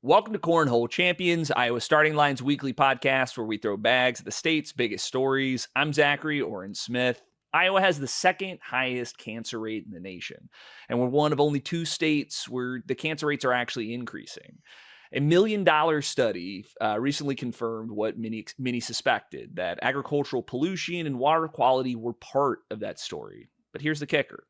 Welcome to Cornhole Champions, Iowa Starting Line's weekly podcast where we throw bags at the state's biggest stories. I'm Zachary Oren Smith. Iowa has the second highest cancer rate in the nation, and we're one of only two states where the cancer rates are actually increasing. A $1 million study recently confirmed what many suspected, that agricultural pollution and water quality were part of that story. But here's the kicker.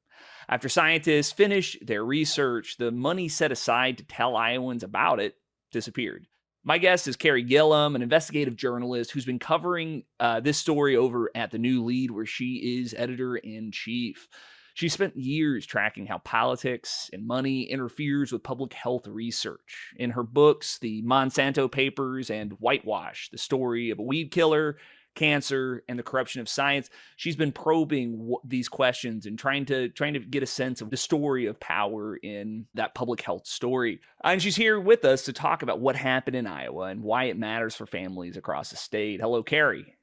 After scientists finished their research, the money set aside to tell Iowans about it disappeared. My guest is Carey Gillam, an investigative journalist who's been covering this story over at the new Lede, where she is editor-in-chief. She spent years tracking how politics and money interferes with public health research. In her books, the Monsanto Papers and Whitewash, the story of a weed killer, cancer, and the corruption of science, she's been probing these questions and trying to get a sense of the story of power in that public health story. And she's here with us to talk about what happened in Iowa and why it matters for families across the state. Hello, Carey.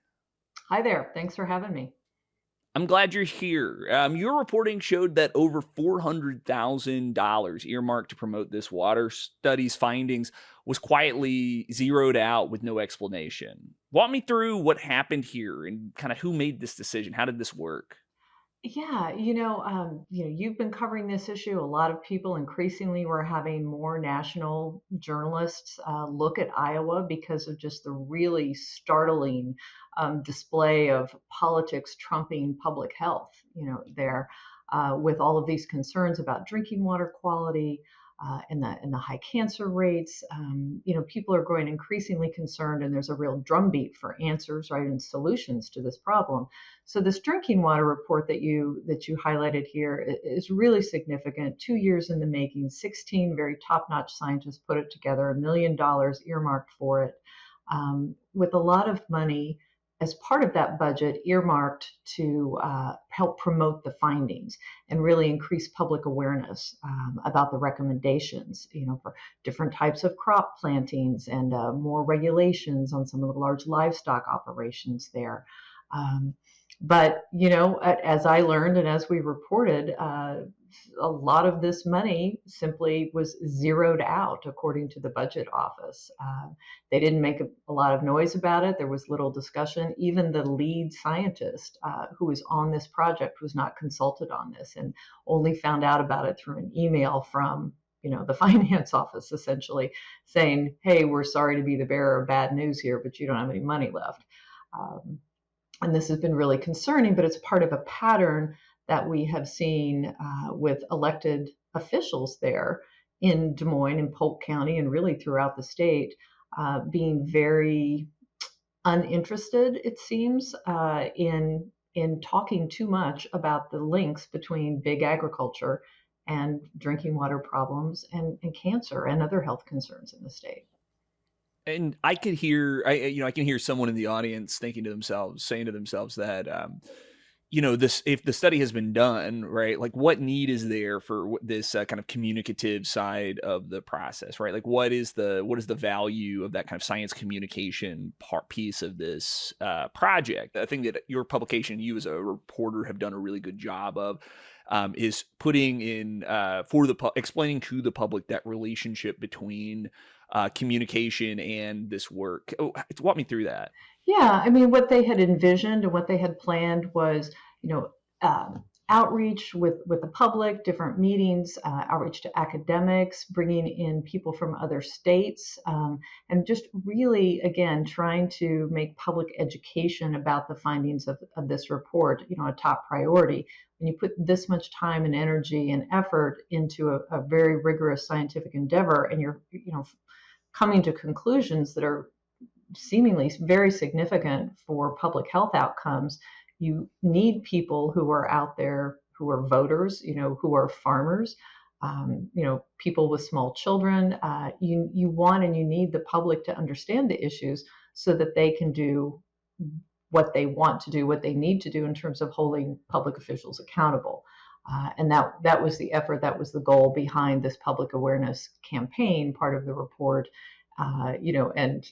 Hi there. Thanks for having me. I'm glad you're here. Your reporting showed that over $400,000 earmarked to promote this water study's findings was quietly zeroed out with no explanation. Walk me through what happened here and kind of who made this decision. How did this work? Yeah, you've been covering this issue. A lot of people increasingly were having more national journalists look at Iowa because of just the really startling display of politics trumping public health. There with all of these concerns about drinking water quality. And the high cancer rates, people are growing increasingly concerned, and there's a real drumbeat for answers, right, and solutions to this problem. So this drinking water report that you highlighted here is really significant. 2 years in the making, 16 very top-notch scientists put it together, $1 million earmarked for it, with a lot of money as part of that budget earmarked to help promote the findings and really increase public awareness about the recommendations, for different types of crop plantings and more regulations on some of the large livestock operations there. But, as I learned and as we reported, a lot of this money simply was zeroed out, according to the budget office. They didn't make a lot of noise about it. There was little discussion. Even the lead scientist who was on this project was not consulted on this and only found out about it through an email from the finance office, essentially saying, hey, we're sorry to be the bearer of bad news here, but you don't have any money left. And this has been really concerning, but it's part of a pattern that we have seen with elected officials there in Des Moines and Polk County and really throughout the state, being very uninterested, it seems, in talking too much about the links between big agriculture and drinking water problems and cancer and other health concerns in the state. And I can hear someone in the audience saying to themselves that, if the study has been done, right, like what need is there for this kind of communicative side of the process, right? Like what is the value of that kind of science communication piece of this project? I think that your publication, you as a reporter have done a really good job of is putting in explaining to the public that relationship between communication and this work. Walk me through that. Yeah, I mean, what they had envisioned and what they had planned was, outreach with the public, different meetings, outreach to academics, bringing in people from other states, and just really, again, trying to make public education about the findings of this report, a top priority. When you put this much time and energy and effort into a very rigorous scientific endeavor, and you're, coming to conclusions that are seemingly very significant for public health outcomes, you need people who are out there, who are voters, who are farmers, people with small children. You want and you need the public to understand the issues so that they can do what they want to do, what they need to do in terms of holding public officials accountable. And that was the effort, that was the goal behind this public awareness campaign, part of the report. And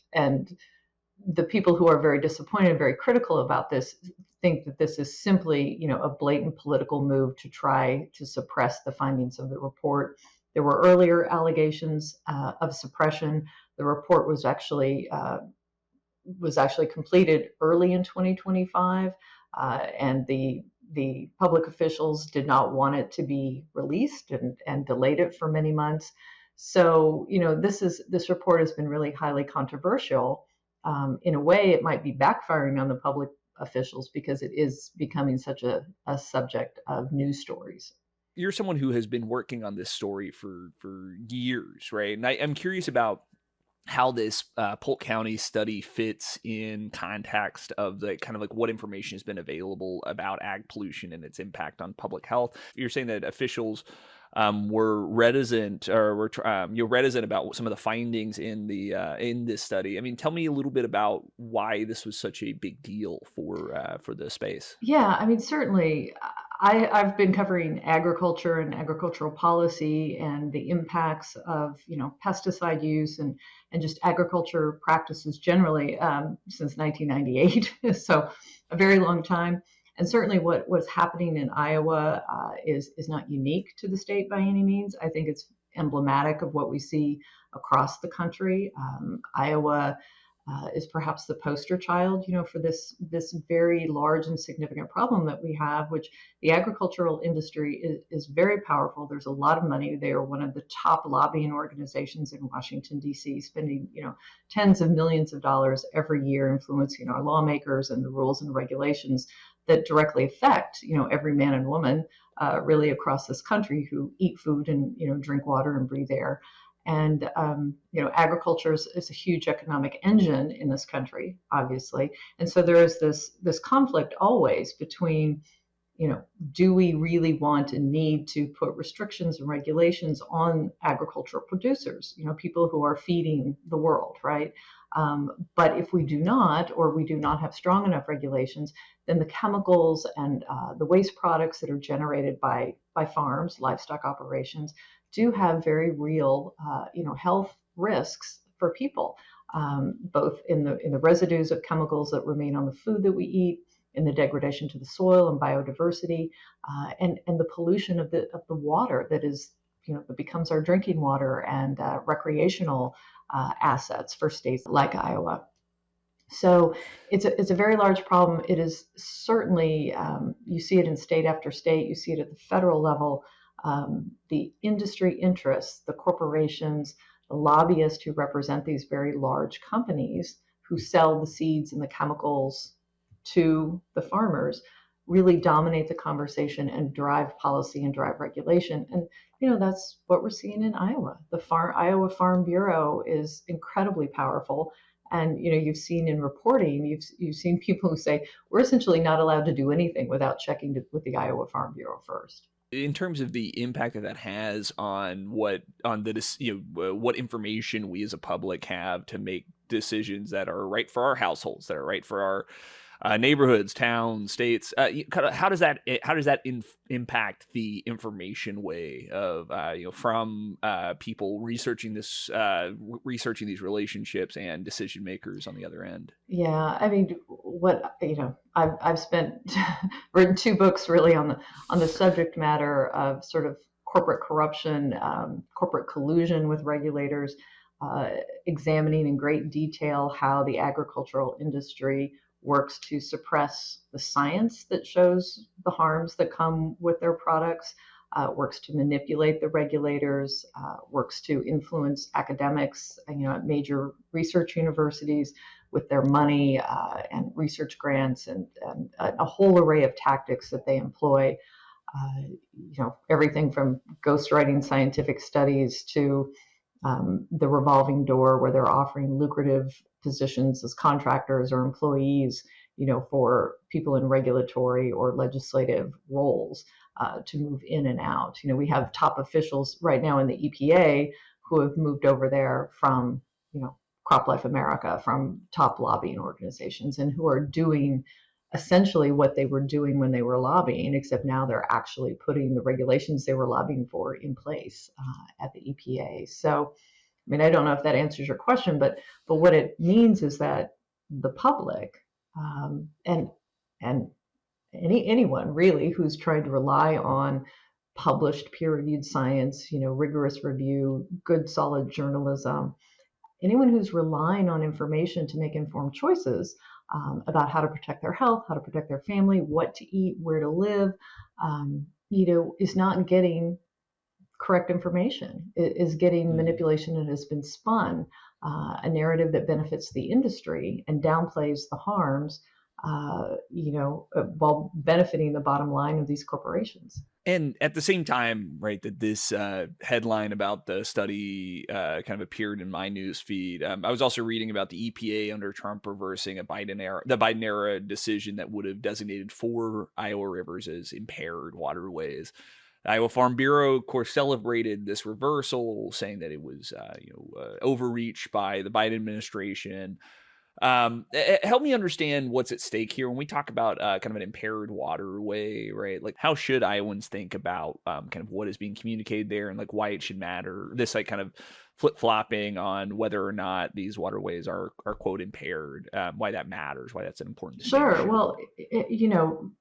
the people who are very disappointed and very critical about this think that this is simply, a blatant political move to try to suppress the findings of the report. There were earlier allegations of suppression. The report was actually completed early in 2025, and the public officials did not want it to be released and delayed it for many months. So, this report has been really highly controversial. In a way, it might be backfiring on the public officials because it is becoming such a subject of news stories. You're someone who has been working on this story for years, right? And I'm curious about how this Polk County study fits in context of the kind of like what information has been available about ag pollution and its impact on public health. You're saying that officials were reticent or were you're reticent about some of the findings in this study. I mean, tell me a little bit about why this was such a big deal for the space. Yeah, I mean, certainly. I've been covering agriculture and agricultural policy and the impacts of, pesticide use and just agriculture practices generally since 1998. So a very long time. And certainly what's happening in Iowa is not unique to the state by any means. I think it's emblematic of what we see across the country. Iowa is perhaps the poster child, for this very large and significant problem that we have, which the agricultural industry is very powerful. There's a lot of money. They are one of the top lobbying organizations in Washington, D.C., spending, tens of millions of dollars every year influencing our lawmakers and the rules and regulations that directly affect, every man and woman really across this country who eat food and, drink water and breathe air. And, agriculture is a huge economic engine in this country, obviously. And so there is this conflict always between, do we really want and need to put restrictions and regulations on agricultural producers, people who are feeding the world, right? But if we do not, or we do not have strong enough regulations, then the chemicals and the waste products that are generated by farms, livestock operations, do have very real, health risks for people, both in the residues of chemicals that remain on the food that we eat, in the degradation to the soil and biodiversity, and the pollution of the water that is, that becomes our drinking water and recreational assets for states like Iowa. So it's a very large problem. It is certainly, you see it in state after state, you see it at the federal level. The industry interests, the corporations, the lobbyists who represent these very large companies who sell the seeds and the chemicals to the farmers really dominate the conversation and drive policy and drive regulation. And, that's what we're seeing in Iowa. The Iowa Farm Bureau is incredibly powerful. And, you've seen in reporting, you've seen people who say, we're essentially not allowed to do anything without checking with the Iowa Farm Bureau first. In terms of the impact that has on what information we as a public have to make decisions that are right for our households, that are right for our neighborhoods, towns, states, how does that impact the information way of from people researching these relationships and decision makers on the other end? Yeah, I mean, I've written 2 books really on the subject matter of sort of corporate corruption, corporate collusion with regulators, examining in great detail how the agricultural industry works to suppress the science that shows the harms that come with their products, works to manipulate the regulators, works to influence academics, at major research universities with their money and research grants and a whole array of tactics that they employ. Everything from ghostwriting scientific studies to the revolving door where they're offering lucrative positions as contractors or employees, for people in regulatory or legislative roles to move in and out. We have top officials right now in the EPA who have moved over there from, CropLife America, from top lobbying organizations, and who are doing essentially what they were doing when they were lobbying, except now they're actually putting the regulations they were lobbying for in place at the EPA. So, I mean, I don't know if that answers your question, but what it means is that the public and anyone really who's trying to rely on published peer-reviewed science, rigorous review, good solid journalism. Anyone who's relying on information to make informed choices about how to protect their health, how to protect their family, what to eat, where to live, is not getting correct information, is getting manipulation that has been spun, a narrative that benefits the industry and downplays the harms, while benefiting the bottom line of these corporations. And at the same time, right, that this headline about the study kind of appeared in my news feed, I was also reading about the EPA under Trump reversing the Biden era decision that would have designated 4 Iowa rivers as impaired waterways. Iowa Farm Bureau, of course, celebrated this reversal, saying that it was overreach by the Biden administration. Help me understand what's at stake here when we talk about kind of an impaired waterway, right? Like, how should Iowans think about kind of what is being communicated there and like why it should matter? This like kind of flip-flopping on whether or not these waterways are quote impaired, why that matters, why that's an important distinction. Sure. Well,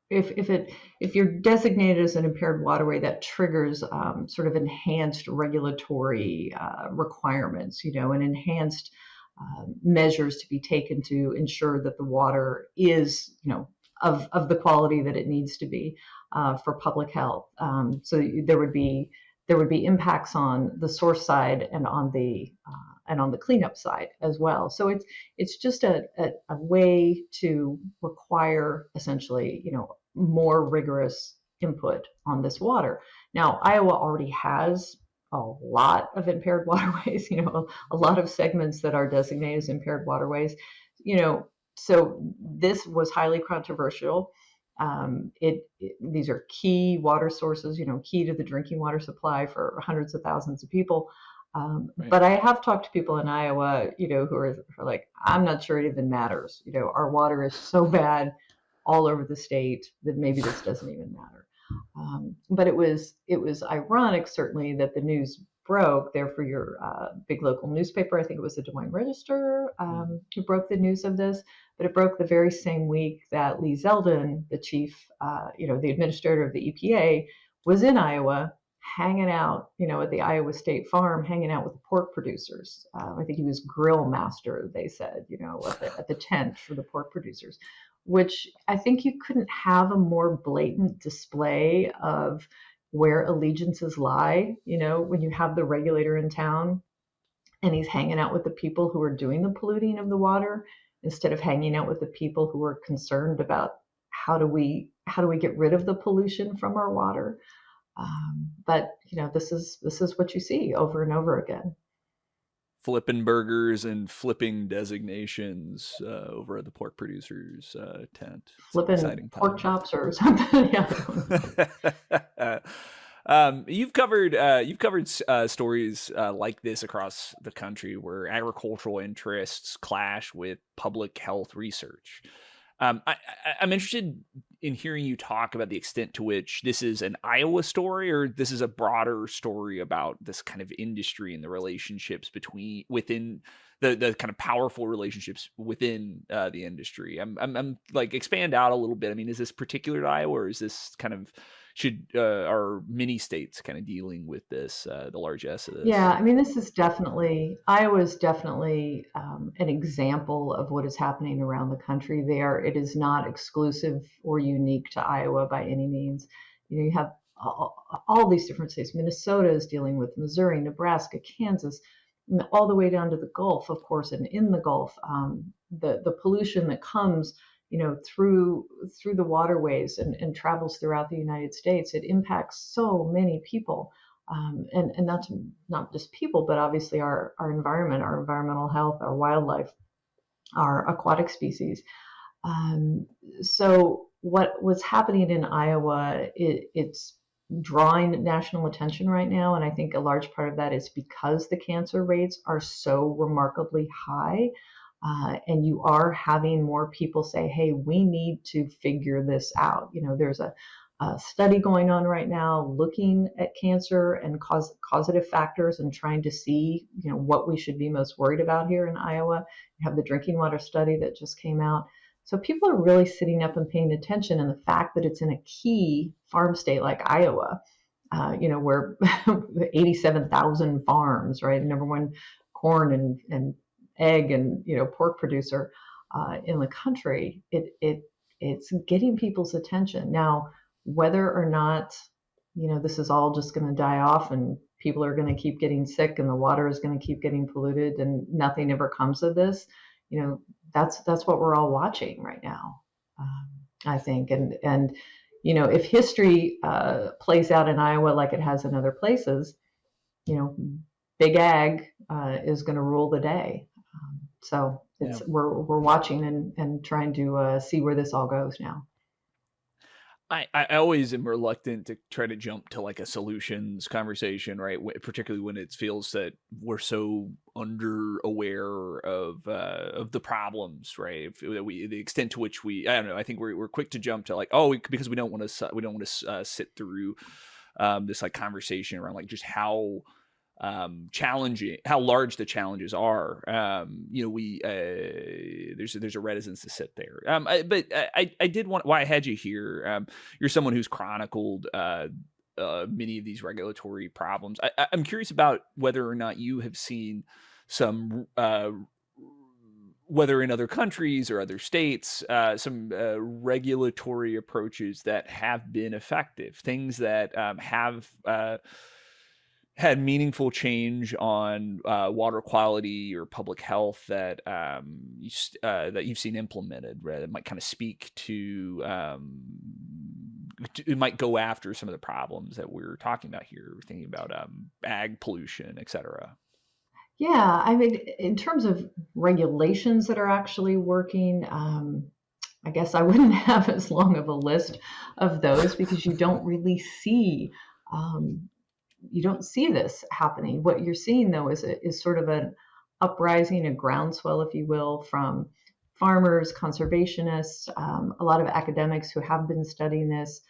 if you're designated as an impaired waterway, that triggers sort of enhanced regulatory requirements, and enhanced measures to be taken to ensure that the water is, of the quality that it needs to be for public health. So there would be impacts on the source side and on the cleanup side as well. So it's just a way to require essentially, more rigorous input on this water. Now, Iowa already has a lot of impaired waterways, a lot of segments that are designated as impaired waterways, so this was highly controversial. These are key water sources, key to the drinking water supply for hundreds of thousands of people. Right. But I have talked to people in Iowa, who are like, I'm not sure it even matters. Our water is so bad all over the state that maybe this doesn't even matter. But it was ironic, certainly, that the news broke there for your big local newspaper. I think it was the Des Moines Register who broke the news of this. But it broke the very same week that Lee Zeldin, the chief, the administrator of the EPA, was in Iowa hanging out, at the Iowa State Farm, hanging out with the pork producers. I think he was grill master, they said, at the tent for the pork producers, which I think you couldn't have a more blatant display of where allegiances lie, when you have the regulator in town and he's hanging out with the people who are doing the polluting of the water instead of hanging out with the people who are concerned about how do we get rid of the pollution from our water. But this is what you see over and over again. Flipping burgers and flipping designations over at the pork producers tent. Flipping pork chops or something. You've covered stories like this across the country where agricultural interests clash with public health research. I'm interested in hearing you talk about the extent to which this is an Iowa story, or this is a broader story about this kind of industry and the relationships within the kind of powerful relationships within the industry. I'm like, expand out a little bit. I mean, is this particular to Iowa, or is this kind of are many states kind of dealing with this, the largesse of this? Yeah, I mean, Iowa is definitely an example of what is happening around the country there. It is not exclusive or unique to Iowa by any means. You have all these different states. Minnesota is dealing with Missouri, Nebraska, Kansas, all the way down to the Gulf, of course, and in the Gulf, the pollution that comes through the waterways and travels throughout the United States, it impacts so many people, and not just people, but obviously our environment, our environmental health, our wildlife, our aquatic species. So what was happening in Iowa, it's drawing national attention right now, and I think a large part of that is because the cancer rates are so remarkably high. And you are having more people say, hey, we need to figure this out. There's a study going on right now looking at cancer and causative factors and trying to see, what we should be most worried about here in Iowa. You have the drinking water study that just came out. So people are really sitting up and paying attention. And the fact that it's in a key farm state like Iowa, we're 87,000 farms, right? Number one corn and egg and pork producer in the country. It's getting people's attention now. Whether or not this is all just going to die off and people are going to keep getting sick and the water is going to keep getting polluted and nothing ever comes of this, that's what we're all watching right now. I think, and if history plays out in Iowa like it has in other places, big ag is going to rule the day. So we're watching and trying to see where this all goes now. I always am reluctant to try to jump to like a solutions conversation, right? Particularly when it feels that we're so under aware of the problems, right? The extent to which I don't know. I think we're quick to jump to like, because we don't want to sit through this like conversation around like just how challenging, how large the challenges are. There's a reticence to sit there. But I did want, why I had you here. You're someone who's chronicled many of these regulatory problems. I'm curious about whether or not you have seen some, whether in other countries or other states, some regulatory approaches that have been effective, things that have had meaningful change on water quality or public health that that you've seen implemented, right? That might kind of speak to it might go after some of the problems that we're talking about here. We're thinking about ag pollution, et cetera. Yeah, I mean, in terms of regulations that are actually working, I guess I wouldn't have as long of a list of those because you don't really see this happening. What you're seeing though is sort of an uprising, a groundswell, if you will, from farmers, conservationists, a lot of academics who have been studying this.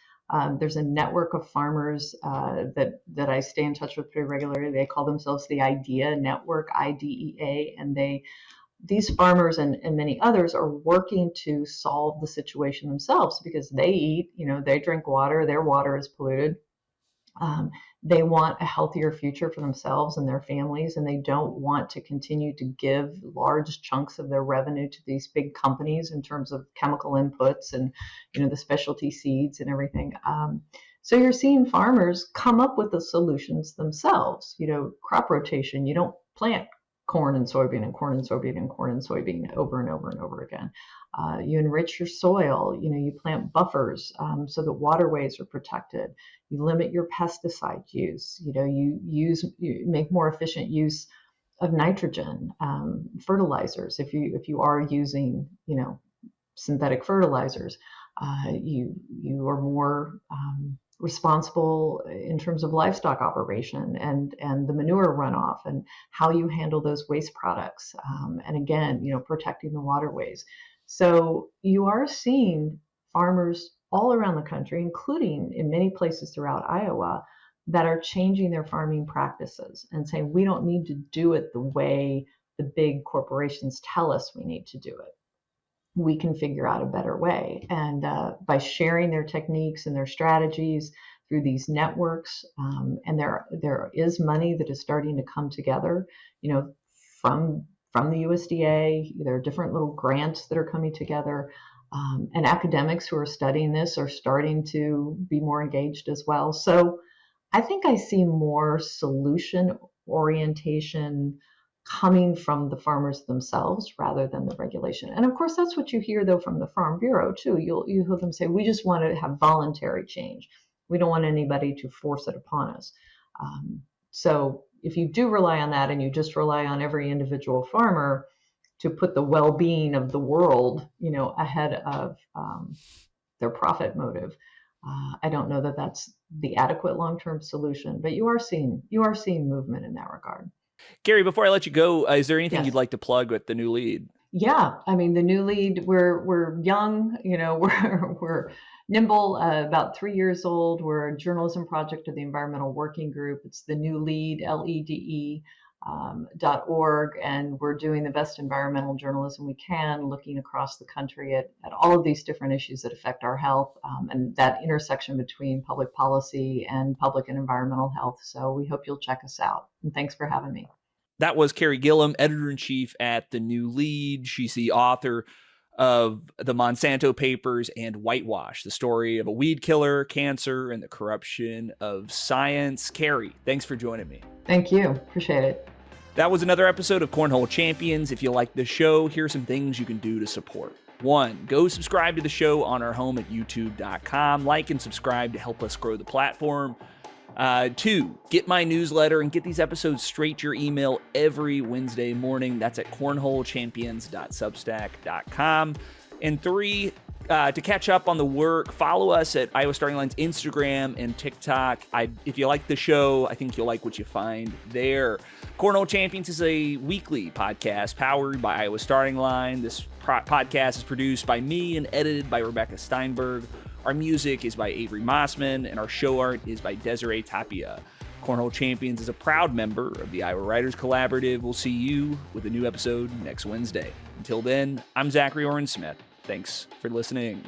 There's a network of farmers that I stay in touch with pretty regularly. They call themselves the IDEA Network, IDEA, and these farmers and many others are working to solve the situation themselves because they eat, they drink water, their water is polluted. They want a healthier future for themselves and their families, and they don't want to continue to give large chunks of their revenue to these big companies in terms of chemical inputs and the specialty seeds and everything. So you're seeing farmers come up with the solutions themselves. Crop rotation. You don't plant corn and soybean and corn and soybean and corn and soybean over and over and over again. You enrich your soil. You plant buffers so that waterways are protected. You limit your pesticide use. You make more efficient use of nitrogen fertilizers. If you are using synthetic fertilizers, you are more responsible in terms of livestock operation and the manure runoff and how you handle those waste products. And again, protecting the waterways. So you are seeing farmers all around the country, including in many places throughout Iowa, that are changing their farming practices and saying, we don't need to do it the way the big corporations tell us we need to do it. We can figure out a better way. And by sharing their techniques and their strategies through these networks, and there is money that is starting to come together, from the USDA. There are different little grants that are coming together. And academics who are studying this are starting to be more engaged as well. So I think I see more solution orientation coming from the farmers themselves rather than the regulation. And of course, that's what you hear though from the Farm Bureau too. You hear them say, we just want to have voluntary change. We don't want anybody to force it upon us. So if you do rely on that and you just rely on every individual farmer to put the well-being of the world, ahead of their profit motive, I don't know that that's the adequate long-term solution. But you are seeing movement in that regard. Carey, before I let you go, is there anything Yes. you'd like to plug with the new Lede? Yeah, I mean the new Lede. We're young, we're nimble. About 3 years old. We're a journalism project of the Environmental Working Group. It's the new Lede, LEDE. .org, and we're doing the best environmental journalism we can, looking across the country at all of these different issues that affect our health, and that intersection between public policy and public and environmental health. So we hope you'll check us out. And thanks for having me. That was Carey Gillam, editor-in-chief at the new Lede. She's the author of the Monsanto Papers and Whitewash, the story of a weed killer, cancer, and the corruption of science. Carey, thanks for joining me. Thank you. Appreciate it. That was another episode of Cornhole Champions. If you like the show, here's some things you can do to support. 1, go subscribe to the show on our home at youtube.com. Like and subscribe to help us grow the platform. 2, get my newsletter and get these episodes straight to your email every Wednesday morning. That's at cornholechampions.substack.com. And 3, to catch up on the work, follow us at Iowa Starting Line's Instagram and TikTok. If you like the show, I think you'll like what you find there. Cornhole Champions is a weekly podcast powered by Iowa Starting Line. This podcast is produced by me and edited by Rebecca Steinberg. Our music is by Avery Mossman, and our show art is by Desiree Tapia. Cornhole Champions is a proud member of the Iowa Writers Collaborative. We'll see you with a new episode next Wednesday. Until then, I'm Zachary Oren Smith. Thanks for listening.